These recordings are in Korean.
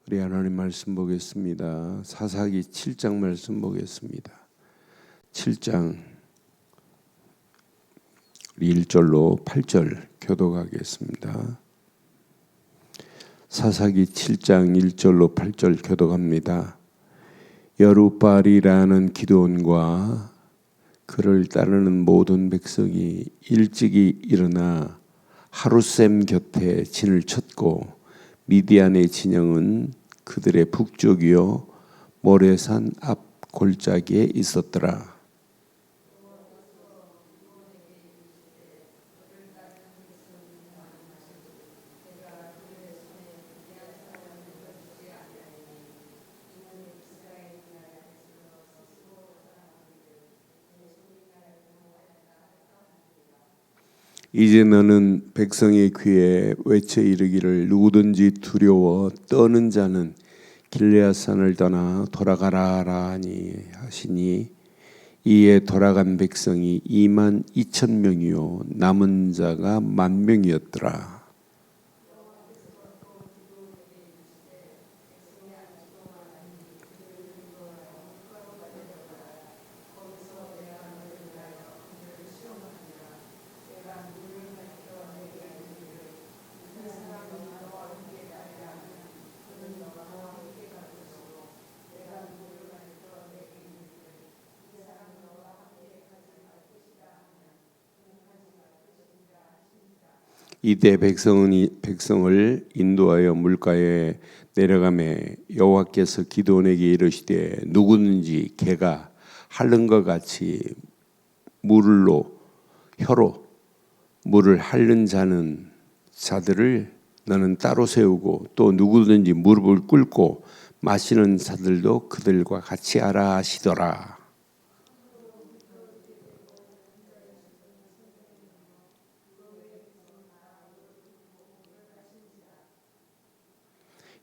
우리 하나님 말씀 보겠습니다. 사사기 7장 말씀 보겠습니다. 7장 1절로 8절 교독하겠습니다. 사사기 7장 1절로 8절 교독합니다. 여룻바알이라는 기드온과 그를 따르는 모든 백성이 일찍이 일어나 하룻샘 곁에 진을 쳤고 미디안의 진영은 그들의 북쪽이요 모레산 앞 골짜기에 있었더라. 이제 너는 백성의 귀에 외쳐 이르기를 누구든지 두려워 떠는 자는 길르앗산을 떠나 돌아가라 하니 하시니 이에 돌아간 백성이 2만 2천 명이요 남은 자가 1만 명이었더라. 이때 백성을 인도하여 물가에 내려가매 여호와께서 기드온에게 이르시되 누구든지 개가 핥는 것 같이 혀로 물을 핥는 자들을 너는 따로 세우고 또 누구든지 무릎을 꿇고 마시는 자들도 그들과 같이 하라 하시더라.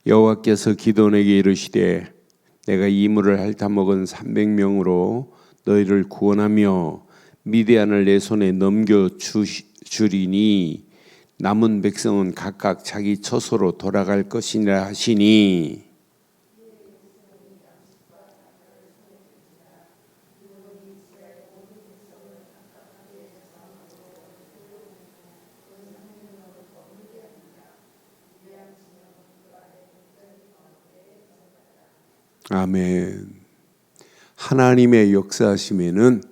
여호와께서 기드온에게 이르시되 내가 이 물을 핥아먹은 300명으로 너희를 구원하며 미디안을 내 손에 넘겨주리니 남은 백성은 각각 자기 처소로 돌아갈 것이라 하시니 아멘. 하나님의 역사하심에는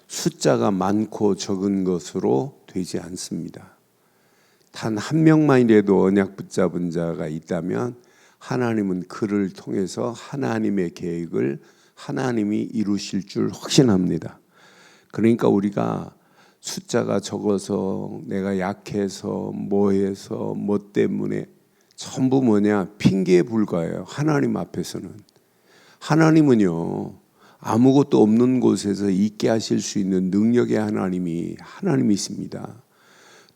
숫자가 많고 적은 것으로 되지 않습니다. 단 한 명만이라도 언약 붙잡은 자가 있다면 하나님은 그를 통해서 하나님의 계획을 하나님이 이루실 줄 확신합니다. 그러니까 우리가 숫자가 적어서 내가 약해서 뭐해서 뭐 때문에 전부 핑계에 불과해요. 하나님 앞에서는. 하나님은요 아무것도 없는 곳에서 있게 하실 수 있는 능력의 하나님이십니다.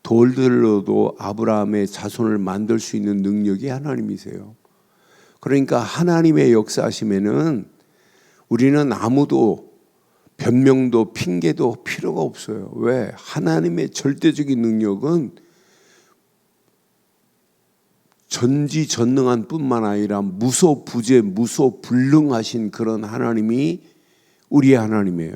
돌들로도 아브라함의 자손을 만들 수 있는 능력이 하나님이세요. 그러니까 하나님의 역사하심에는 우리는 아무도 변명도 핑계도 필요가 없어요. 왜? 하나님의 절대적인 능력은 전지전능한 뿐만 아니라 무소부재 무소불능하신 그런 하나님이 우리의 하나님이에요.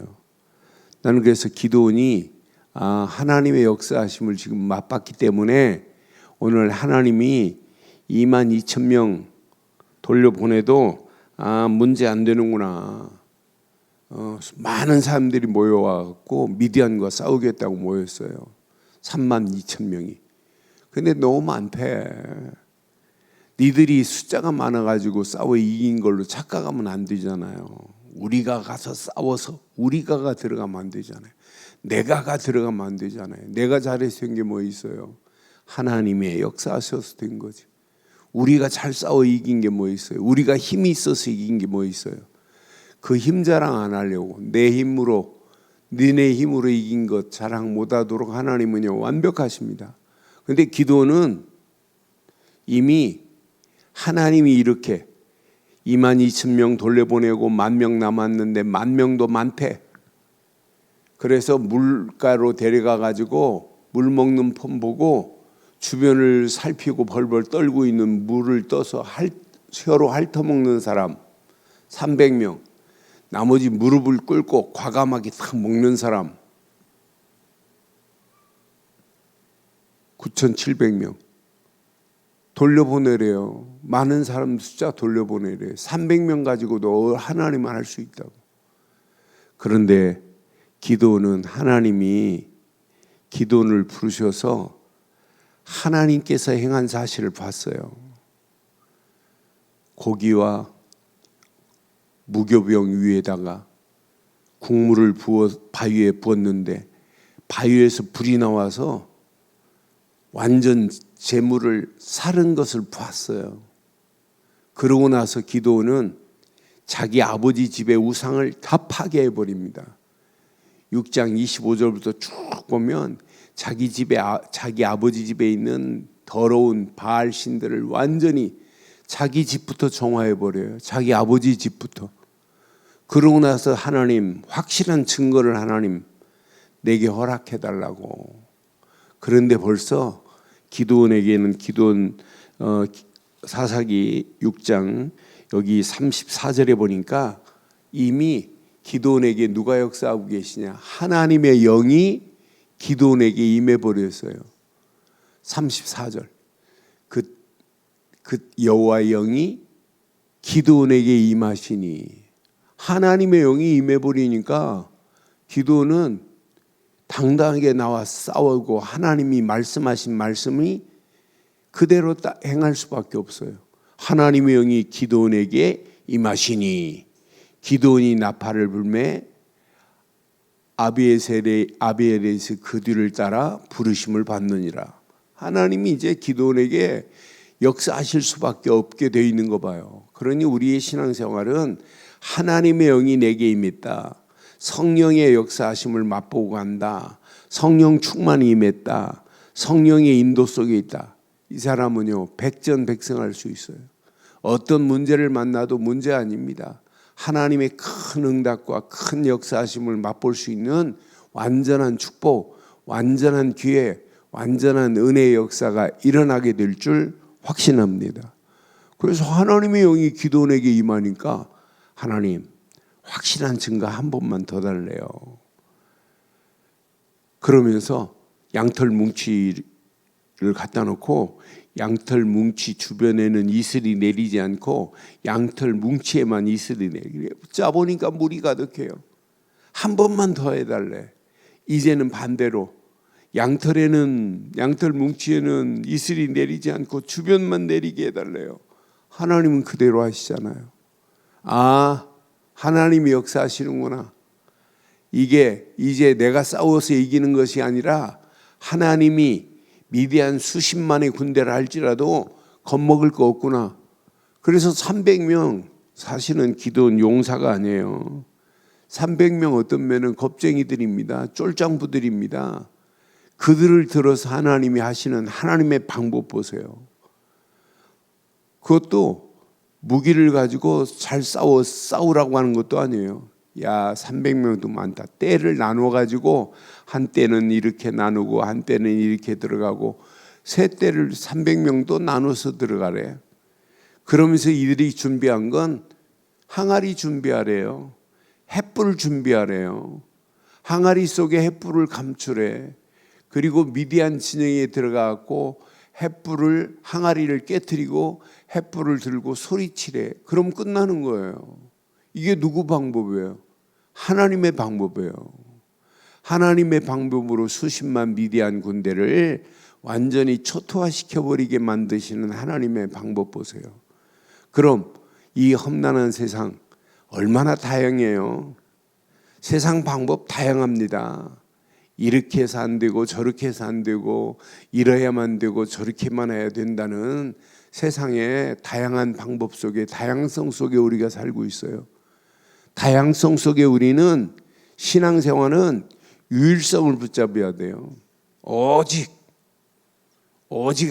나는 그래서 기드온이 하나님의 역사하심을 지금 맛봤기 때문에 오늘 하나님이 2만 2천 명 돌려보내도 문제 안 되는구나. 많은 사람들이 모여와갖고 미디안과 싸우겠다고 모였어요. 3만 2천 명이. 근데 너무 많대. 니들이 숫자가 많아가지고 싸워 이긴 걸로 착각하면 안 되잖아요. 우리가 가서 싸워서 우리가 들어가면 안 되잖아요. 내가가 들어가면 안 되잖아요. 내가 잘해서 된 게 뭐 있어요? 하나님의 역사하셔서 된 거지. 우리가 잘 싸워 이긴 게 뭐 있어요? 우리가 힘이 있어서 이긴 게 뭐 있어요? 그 힘 자랑 안 하려고 내 힘으로 너네 힘으로 이긴 것 자랑 못하도록 하나님은요 완벽하십니다. 그런데 기도는 이미 하나님이 이렇게 2만 2천 명 돌려보내고 1만 명 남았는데 1만 명도 많대. 그래서 물가로 데려가 가지고 물 먹는 폼 보고 주변을 살피고 벌벌 떨고 있는 물을 떠서 혀로 핥아먹는 사람 300명, 나머지 무릎을 꿇고 과감하게 탁 먹는 사람 9,700명 돌려보내래요. 많은 사람 숫자 돌려보내래요. 300명 가지고도 하나님만 할 수 있다고. 그런데 기도는 하나님이 기도를 부르셔서 하나님께서 행한 사실을 봤어요. 고기와 무교병 위에다가 국물을 바위에 부었는데 바위에서 불이 나와서 완전 재물을 사른 것을 봤어요. 그러고 나서 기도는 자기 아버지 집의 우상을 다 파괴해 버립니다. 6장 25절부터 쭉 보면 자기 아버지 집에 있는 더러운 바알 신들을 완전히 자기 집부터 정화해 버려요. 자기 아버지 집부터. 그러고 나서 하나님 확실한 증거를 하나님 내게 허락해 달라고. 그런데 벌써 기드온에게는 기드온 사사기 6장 여기 34절에 보니까 이미 기드온에게 누가 역사하고 계시냐? 하나님의 영이 기드온에게 임해 버렸어요. 34절. 그 여호와의 영이 기드온에게 임하시니 하나님의 영이 임해 버리니까 기드온은 당당하게 나와 싸우고 하나님이 말씀하신 말씀이 그대로 행할 수밖에 없어요. 하나님의 영이 기드온에게 임하시니 기드온이 나팔을 불매 아비엘에서 그 뒤를 따라 부르심을 받느니라. 하나님이 이제 기드온에게 역사하실 수밖에 없게 되어 있는 거 봐요. 그러니 우리의 신앙생활은 하나님의 영이 내게 임했다. 성령의 역사하심을 맛보고 간다. 성령 충만이 임했다. 성령의 인도 속에 있다. 이 사람은요 백전백승할 수 있어요. 어떤 문제를 만나도 문제 아닙니다. 하나님의 큰 응답과 큰 역사하심을 맛볼 수 있는 완전한 축복, 완전한 기회, 완전한 은혜의 역사가 일어나게 될 줄 확신합니다. 그래서 하나님의 영이 기드온에게 임하니까 하나님 확실한 증거 한 번만 더 달래요. 그러면서 양털 뭉치를 갖다 놓고 양털 뭉치 주변에는 이슬이 내리지 않고 양털 뭉치에만 이슬이 내리래. 짜보니까 물이 가득해요. 한 번만 더 해달래. 이제는 반대로 양털 뭉치에는 이슬이 내리지 않고 주변만 내리게 해달래요. 하나님은 그대로 하시잖아요. 아, 하나님이 역사하시는구나. 이게 이제 내가 싸워서 이기는 것이 아니라 하나님이 미디안 수십만의 군대를 할지라도 겁먹을 거 없구나. 그래서 300명 사실은 기드온 용사가 아니에요. 300명 어떤 면은 겁쟁이들입니다. 쫄장부들입니다. 그들을 들어서 하나님이 하시는 하나님의 방법 보세요. 그것도 무기를 가지고 잘 싸우라고 하는 것도 아니에요. 야, 300명도 많다. 때를 나눠 가지고 한 때는 이렇게 나누고 한 때는 이렇게 들어가고 세 때를 300명도 나눠서 들어가래. 그러면서 이들이 준비한 건 항아리 준비하래요. 횃불 준비하래요. 항아리 속에 횃불을 감추래. 그리고 미디안 진영에 들어가고 횃불을 항아리를 깨트리고 횃불을 들고 소리치래. 그럼 끝나는 거예요. 이게 누구 방법이에요? 하나님의 방법이에요. 하나님의 방법으로 수십만 미디안 군대를 완전히 초토화시켜버리게 만드시는 하나님의 방법 보세요. 그럼 이 험난한 세상 얼마나 다양해요. 세상 방법 다양합니다. 이렇게 해서 안 되고 저렇게 해서 안 되고 이래야만 되고 저렇게만 해야 된다는 세상의 다양한 방법 속에 다양성 속에 우리가 살고 있어요. 다양성 속에 우리는 신앙생활은 유일성을 붙잡아야 돼요. 오직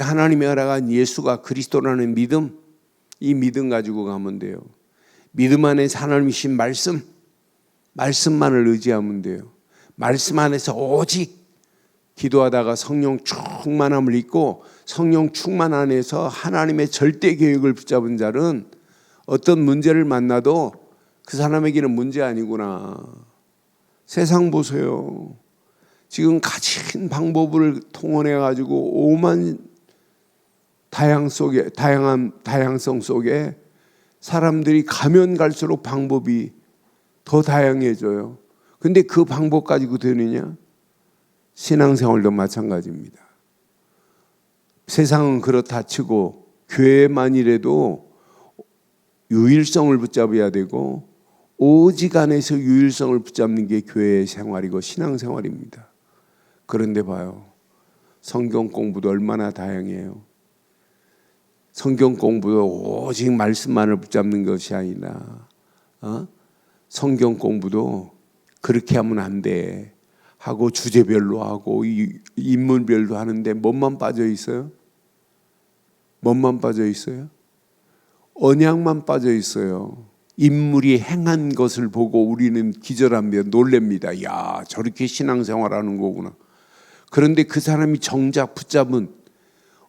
하나님의 허락한 예수가 그리스도라는 믿음, 이 믿음 가지고 가면 돼요. 믿음 안에서 하나님이신 말씀만을 의지하면 돼요. 말씀 안에서 오직 기도하다가 성령 충만함을 입고 성령 충만 안에서 하나님의 절대 계획을 붙잡은 자는 어떤 문제를 만나도 그 사람에게는 문제 아니구나. 세상 보세요. 지금 가진 방법을 통원해 가지고 오만 다양성 속에 사람들이 가면 갈수록 방법이 더 다양해져요. 근데 그 방법 가지고 되느냐? 신앙생활도 마찬가지입니다. 세상은 그렇다 치고 교회만이라도 유일성을 붙잡아야 되고 오직 안에서 유일성을 붙잡는 게 교회의 생활이고 신앙생활입니다. 그런데 봐요. 성경 공부도 얼마나 다양해요. 성경 공부도 오직 말씀만을 붙잡는 것이 아니라 성경 공부도 그렇게 하면 안 돼 하고 주제별로 하고 인물별로 하는데 뭐만 빠져 있어요? 뭐만 빠져 있어요? 언약만 빠져 있어요. 인물이 행한 것을 보고 우리는 기절하며 놀랍니다. 야, 저렇게 신앙생활하는 거구나. 그런데 그 사람이 정작 붙잡은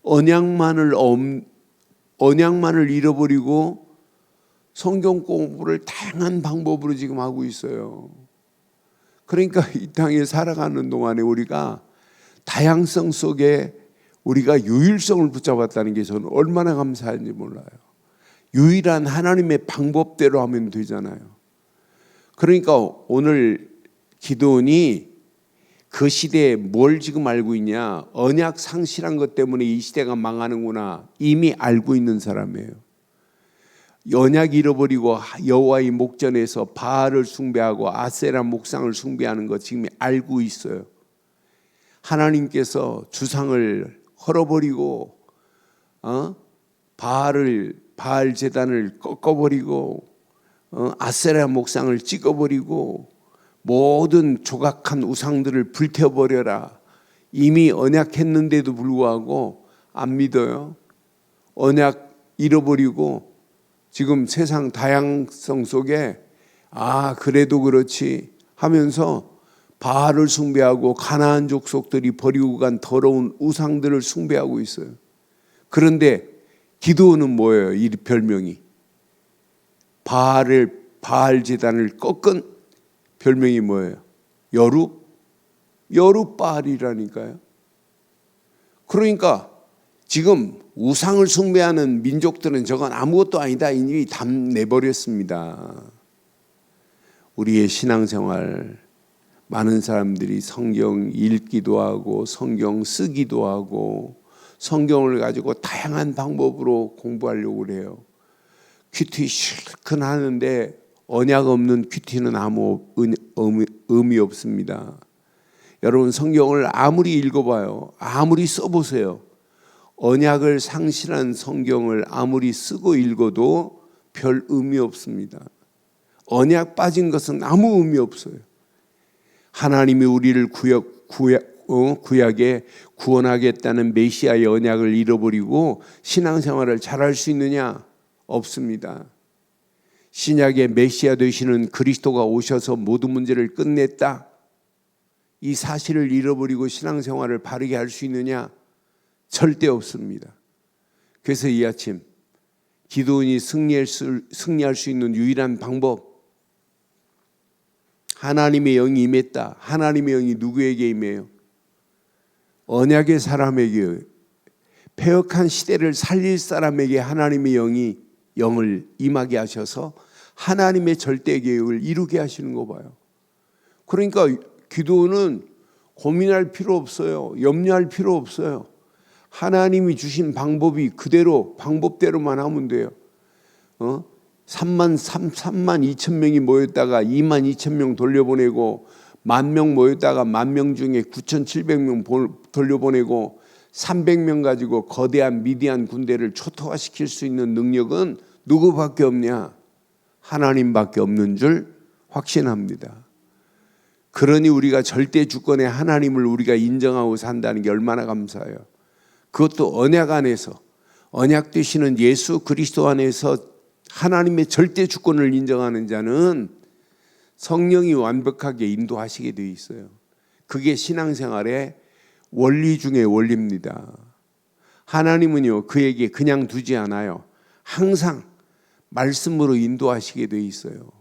언약만을 잃어버리고 성경 공부를 다양한 방법으로 지금 하고 있어요. 그러니까 이 땅에 살아가는 동안에 우리가 다양성 속에 우리가 유일성을 붙잡았다는 게 저는 얼마나 감사한지 몰라요. 유일한 하나님의 방법대로 하면 되잖아요. 그러니까 오늘 기도원이 그 시대에 뭘 지금 알고 있냐? 언약 상실한 것 때문에 이 시대가 망하는구나. 이미 알고 있는 사람이에요. 언약 잃어버리고 여호와의 목전에서 바알을 숭배하고 아세라 목상을 숭배하는 거 지금 알고 있어요. 하나님께서 주상을 헐어버리고 바알 제단을 꺾어버리고 아세라 목상을 찍어버리고 모든 조각한 우상들을 불태워버려라. 이미 언약했는데도 불구하고 안 믿어요. 언약 잃어버리고 지금 세상 다양성 속에 그래도 그렇지 하면서 바알을 숭배하고 가나안 족속들이 버리고 간 더러운 우상들을 숭배하고 있어요. 그런데 기드온은 뭐예요? 이 별명이 바알 제단을 꺾은 별명이 뭐예요? 여룻바알이라니까요. 그러니까 지금 우상을 숭배하는 민족들은 저건 아무것도 아니다 이미 담 내버렸습니다. 우리의 신앙생활 많은 사람들이 성경 읽기도 하고 성경 쓰기도 하고 성경을 가지고 다양한 방법으로 공부하려고 그래요. 큐티 실컷 하는데 언약 없는 큐티는 아무 의미 없습니다. 여러분 성경을 아무리 읽어봐요. 아무리 써보세요. 언약을 상실한 성경을 아무리 쓰고 읽어도 별 의미 없습니다. 언약 빠진 것은 아무 의미 없어요. 하나님이 우리를 구약에 구원하겠다는 메시아의 언약을 잃어버리고 신앙생활을 잘할 수 있느냐? 없습니다. 신약의 메시아 되시는 그리스도가 오셔서 모든 문제를 끝냈다. 이 사실을 잃어버리고 신앙생활을 바르게 할 수 있느냐? 절대 없습니다. 그래서 이 아침 기도원이 승리할 수 있는 유일한 방법, 하나님의 영이 임했다. 하나님의 영이 누구에게 임해요? 언약의 사람에게, 패역한 시대를 살릴 사람에게 하나님의 영을 임하게 하셔서 하나님의 절대 계획을 이루게 하시는 거 봐요. 그러니까 기도는 고민할 필요 없어요. 염려할 필요 없어요. 하나님이 주신 방법이 그대로 방법대로만 하면 돼요. 3만 2천 명이 모였다가 2만 2천 명 돌려보내고 10,000명 모였다가 10,000명 중에 9,700명 돌려보내고 300명 가지고 거대한 미디안 군대를 초토화시킬 수 있는 능력은 누구밖에 없냐? 하나님밖에 없는 줄 확신합니다. 그러니 우리가 절대 주권의 하나님을 우리가 인정하고 산다는 게 얼마나 감사해요. 그것도 언약 안에서, 언약 되시는 예수 그리스도 안에서 하나님의 절대 주권을 인정하는 자는 성령이 완벽하게 인도하시게 되어 있어요. 그게 신앙생활의 원리 중의 원리입니다. 하나님은요 그에게 그냥 두지 않아요. 항상 말씀으로 인도하시게 돼 있어요.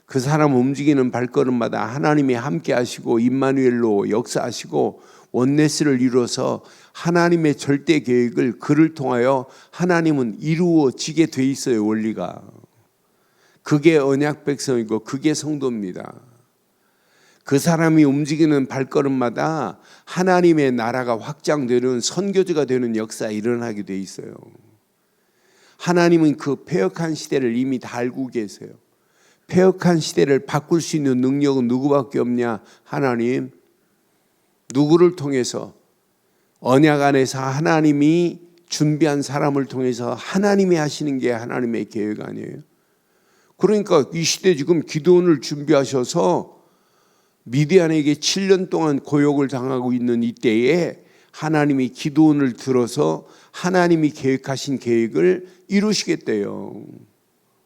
그 사람 움직이는 발걸음마다 하나님이 함께 하시고 임마누엘로 역사하시고 원네스를 이루어서 하나님의 절대 계획을 그를 통하여 하나님은 이루어지게 돼 있어요. 원리가. 그게 언약 백성이고 그게 성도입니다. 그 사람이 움직이는 발걸음마다 하나님의 나라가 확장되는 선교지가 되는 역사가 일어나게 돼 있어요. 하나님은 그 패역한 시대를 이미 다 알고 계세요. 패역한 시대를 바꿀 수 있는 능력은 누구밖에 없냐? 하나님. 누구를 통해서? 언약 안에서 하나님이 준비한 사람을 통해서 하나님이 하시는 게 하나님의 계획 아니에요? 그러니까 이 시대 지금 기드온을 준비하셔서 미디안에게 7년 동안 고욕을 당하고 있는 이때에 하나님이 기드온을 들어서 하나님이 계획하신 계획을 이루시겠대요.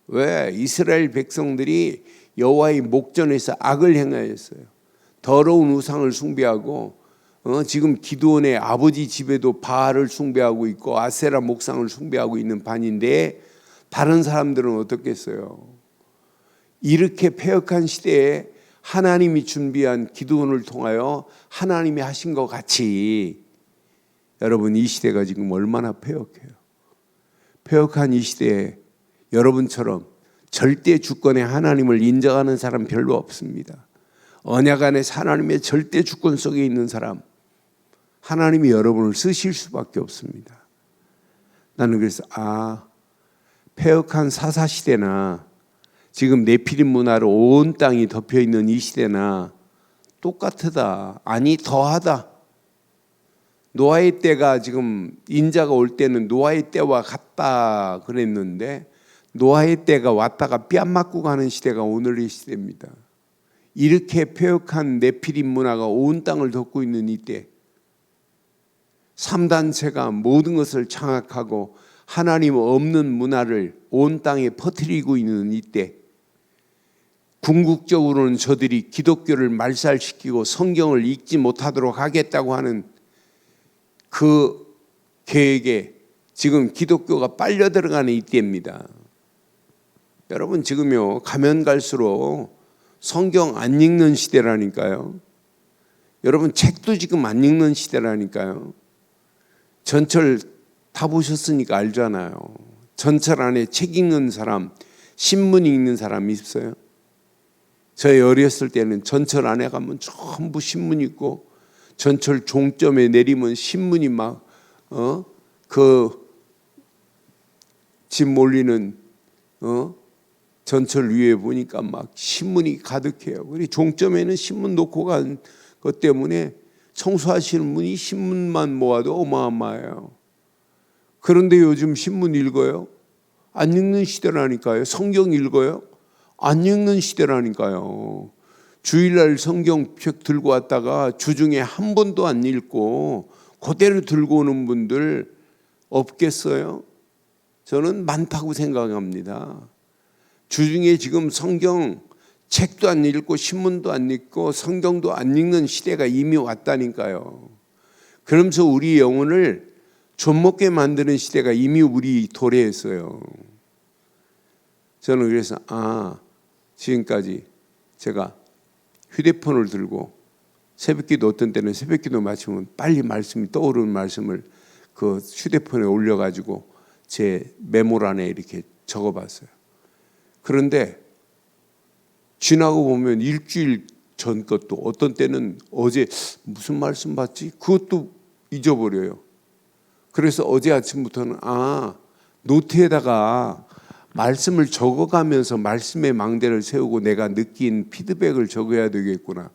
왜? 이스라엘 백성들이 여호와의 목전에서 악을 행하였어요. 더러운 우상을 숭배하고 지금 기드온의 아버지 집에도 바알을 숭배하고 있고 아세라 목상을 숭배하고 있는 반인데 다른 사람들은 어떻겠어요? 이렇게 패역한 시대에 하나님이 준비한 기드온을 통하여 하나님이 하신 것 같이 여러분 이 시대가 지금 얼마나 패역해요. 패역한 이 시대에 여러분처럼 절대 주권의 하나님을 인정하는 사람 별로 없습니다. 언약 안에서 하나님의 절대 주권 속에 있는 사람, 하나님이 여러분을 쓰실 수밖에 없습니다. 나는 그래서 패역한 사사시대나 지금 네피림 문화로 온 땅이 덮여있는 이 시대나 똑같다. 아니 더하다. 노아의 때가 지금 인자가 올 때는 노아의 때와 같다 그랬는데 노아의 때가 왔다가 뺨 맞고 가는 시대가 오늘의 시대입니다. 이렇게 패역한 네피림 문화가 온 땅을 덮고 있는 이때 3단체가 모든 것을 장악하고 하나님 없는 문화를 온 땅에 퍼뜨리고 있는 이때 궁극적으로는 저들이 기독교를 말살시키고 성경을 읽지 못하도록 하겠다고 하는 그 계획에 지금 기독교가 빨려 들어가는 이때입니다. 여러분 지금요 가면 갈수록 성경 안 읽는 시대라니까요. 여러분 책도 지금 안 읽는 시대라니까요. 전철 타보셨으니까 알잖아요. 전철 안에 책 읽는 사람, 신문 읽는 사람 있어요? 저희 어렸을 때는 전철 안에 가면 전부 신문 있고 전철 종점에 내리면 신문이 막 집 몰리는 전철 위에 보니까 막 신문이 가득해요. 그리고 종점에는 신문 놓고 간 것 때문에 청소하시는 분이 신문만 모아도 어마어마해요. 그런데 요즘 신문 읽어요? 안 읽는 시대라니까요. 성경 읽어요? 안 읽는 시대라니까요. 주일날 성경책 들고 왔다가 주중에 한 번도 안 읽고 그대로 들고 오는 분들 없겠어요? 저는 많다고 생각합니다. 주중에 지금 성경 책도 안 읽고 신문도 안 읽고 성경도 안 읽는 시대가 이미 왔다니까요. 그러면서 우리 영혼을 좀먹게 만드는 시대가 이미 우리 도래했어요. 저는 그래서 지금까지 제가 휴대폰을 들고 새벽기도 어떤 때는 새벽기도 마치면 빨리 말씀이 떠오르는 말씀을 그 휴대폰에 올려가지고 제 메모란에 이렇게 적어봤어요. 그런데 지나고 보면 일주일 전 것도 어떤 때는 어제 무슨 말씀 봤지? 그것도 잊어버려요. 그래서 어제 아침부터는 노트에다가 말씀을 적어가면서 말씀의 망대를 세우고 내가 느낀 피드백을 적어야 되겠구나.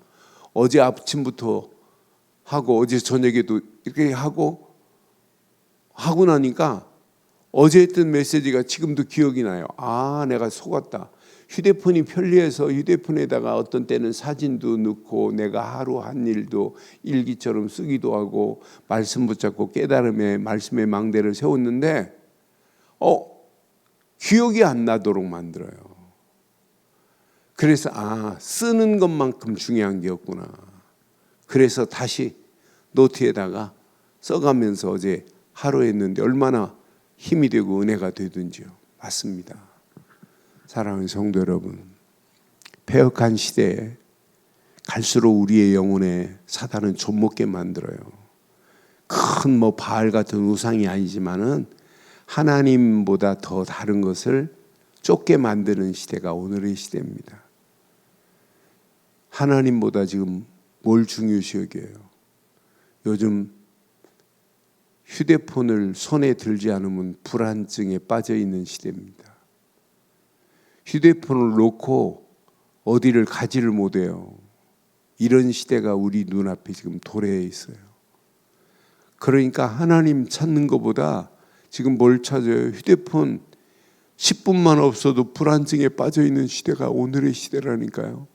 어제 아침부터 하고 어제 저녁에도 이렇게 하고 나니까 어제 했던 메시지가 지금도 기억이 나요. 내가 속았다. 휴대폰이 편리해서 휴대폰에다가 어떤 때는 사진도 넣고 내가 하루 한 일도 일기처럼 쓰기도 하고 말씀 붙잡고 깨달음의 말씀의 망대를 세웠는데 기억이 안 나도록 만들어요. 그래서 쓰는 것만큼 중요한 게 없구나. 그래서 다시 노트에다가 써가면서 어제 하루 했는데 얼마나 힘이 되고 은혜가 되든지요. 맞습니다. 사랑하는 성도 여러분, 패역한 시대에 갈수록 우리의 영혼에 사단은 좀먹게 만들어요. 큰 바알 같은 우상이 아니지만은 하나님보다 더 다른 것을 쫓게 만드는 시대가 오늘의 시대입니다. 하나님보다 지금 뭘 중요시 여겨요? 요즘 휴대폰을 손에 들지 않으면 불안증에 빠져 있는 시대입니다. 휴대폰을 놓고 어디를 가지를 못해요. 이런 시대가 우리 눈앞에 지금 도래해 있어요. 그러니까 하나님 찾는 것보다 지금 뭘 찾아요? 휴대폰 10분만 없어도 불안증에 빠져 있는 시대가 오늘의 시대라니까요.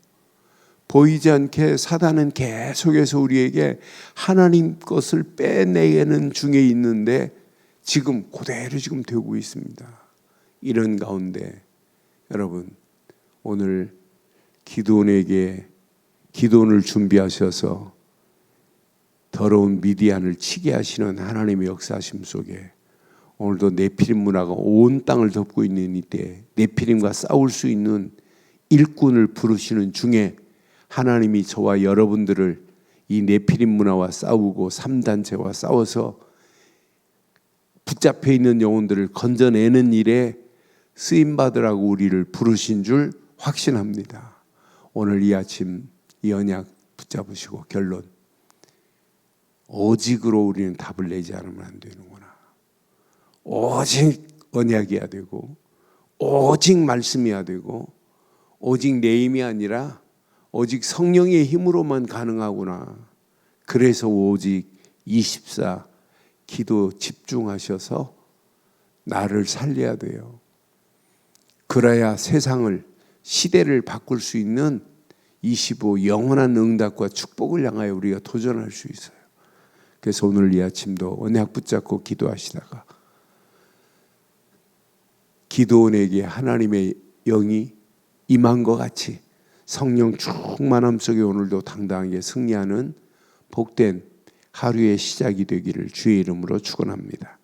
보이지 않게 사단은 계속해서 우리에게 하나님 것을 빼내는 중에 있는데 지금 그대로 지금 되고 있습니다. 이런 가운데 여러분, 오늘 기드온에게 기드온을 준비하셔서 더러운 미디안을 치게 하시는 하나님의 역사하심 속에 오늘도 네피림 문화가 온 땅을 덮고 있는 이때 네피림과 싸울 수 있는 일꾼을 부르시는 중에 하나님이 저와 여러분들을 이 네피림 문화와 싸우고 3단체와 싸워서 붙잡혀 있는 영혼들을 건져내는 일에 쓰임받으라고 우리를 부르신 줄 확신합니다. 오늘 이 아침 이 언약 붙잡으시고 결론, 오직으로 우리는 답을 내지 않으면 안 되는구나. 오직 언약이어야 되고 오직 말씀이어야 되고 오직 내 힘이 아니라 오직 성령의 힘으로만 가능하구나. 그래서 오직 24 기도 집중하셔서 나를 살려야 돼요. 그래야 세상을 시대를 바꿀 수 있는 25 영원한 응답과 축복을 향하여 우리가 도전할 수 있어요. 그래서 오늘 이 아침도 언약 붙잡고 기도하시다가 기드온에게 하나님의 영이 임한 것 같이 성령 충만함 속에 오늘도 당당하게 승리하는 복된 하루의 시작이 되기를 주의 이름으로 축원합니다.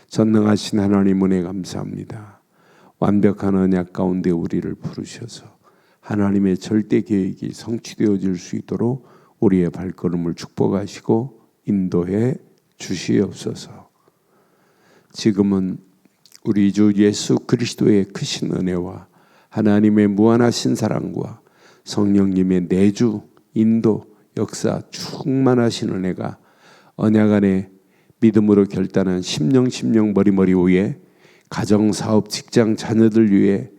전능하신 하나님 은혜 감사합니다. 완벽한 언약 가운데 우리를 부르셔서 하나님의 절대 계획이 성취되어질 수 있도록 우리의 발걸음을 축복하시고 인도해 주시옵소서. 지금은 우리 주 예수 그리스도의 크신 은혜와 하나님의 무한하신 사랑과 성령님의 내주, 인도, 역사 충만하신 은혜가 언약 안에 믿음으로 결단한 심령 머리머리 위에 가정, 사업, 직장, 자녀들 위해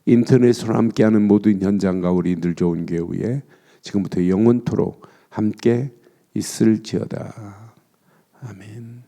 인터넷으로 함께하는 모든 현장과 우리 늘 좋은 교회 위에 지금부터 영원토록 함께 있을지어다. 아멘.